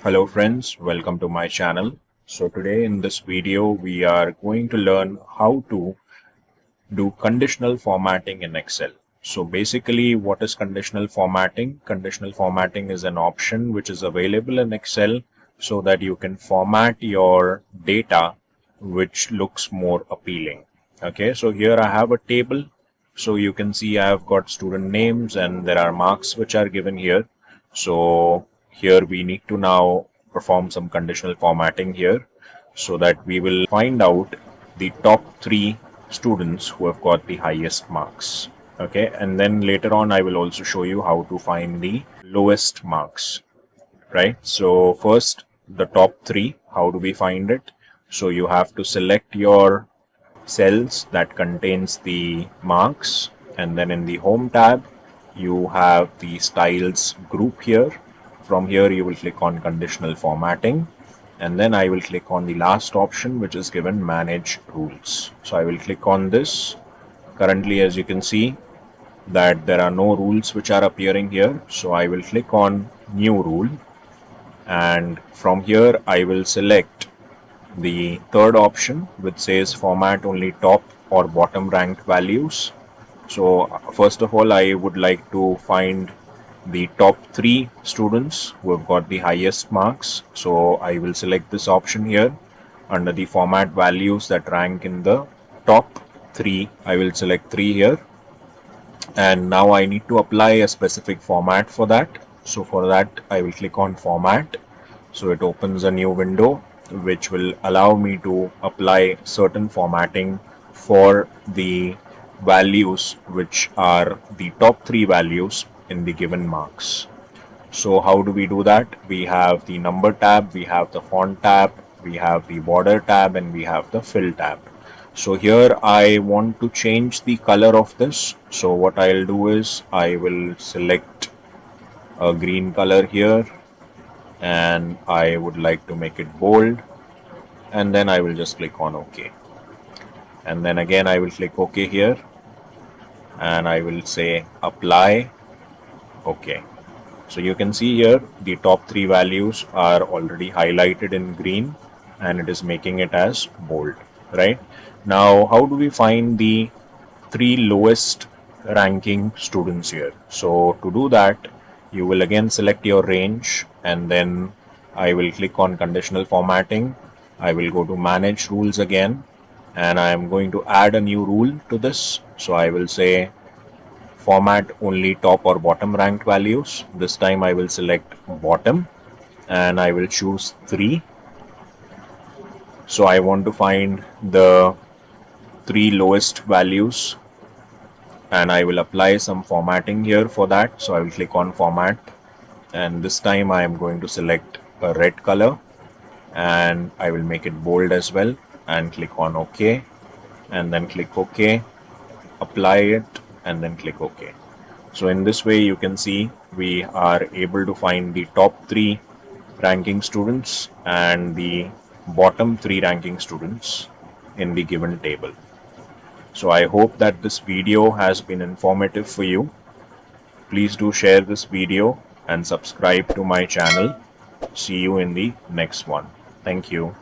Hello friends, welcome to my channel. So today in this video we are going to learn how to do conditional formatting in Excel. So basically what is conditional formatting? Conditional formatting is an option which is available in Excel so that you can format your data which looks more appealing. Okay, so here I have a table. So you can see I have got student names and there are marks which are given here. So here we need to now perform some conditional formatting here so that we will find out the top three students who have got the highest marks. Okay, and then later on I will also show you how to find the lowest marks, right? So first, the top three, how do we find it? So you have to select your cells that contains the marks, and then in the home tab you have the styles group here. From here you will click on conditional formatting, and then I will click on the last option which is given manage rules. So I will click on this. Currently, as you can see, that there are no rules which are appearing here, so I will click on new rule, and from here I will select the third option which says format only top or bottom ranked values. So first of all I would like to find the top three students who have got the highest marks. So I will select this option here under the format values that rank in the top three. I will select three here, and now I need to apply a specific format for that. So for that I will click on format. So it opens a new window which will allow me to apply certain formatting for the values which are the top three values in the given marks. So how do we do that? We have the number tab, we have the font tab, we have the border tab, and we have the fill tab. So here I want to change the color of this. So what I'll do is I will select a green color here, and I would like to make it bold, and then I will just click on OK. And then again I will click OK here, and I will say apply OK. So you can see here the top three values are already highlighted in green, and it is making it as bold, right? Now how do we find the three lowest ranking students here? So to do that, you will again select your range, and then I will click on conditional formatting. I will go to manage rules again, and I am going to add a new rule to this. So I will say format only top or bottom ranked values. This time I will select bottom, and I will choose 3. So I want to find the three lowest values, and I will apply some formatting here for that. So I will click on format, and this time I am going to select a red color, and I will make it bold as well, and click on OK, and then click OK, apply it, and then click OK. So in this way you can see we are able to find the top three ranking students and the bottom three ranking students in the given table. So I hope that this video has been informative for you. Please do share this video and subscribe to my channel. See you in the next one. Thank you.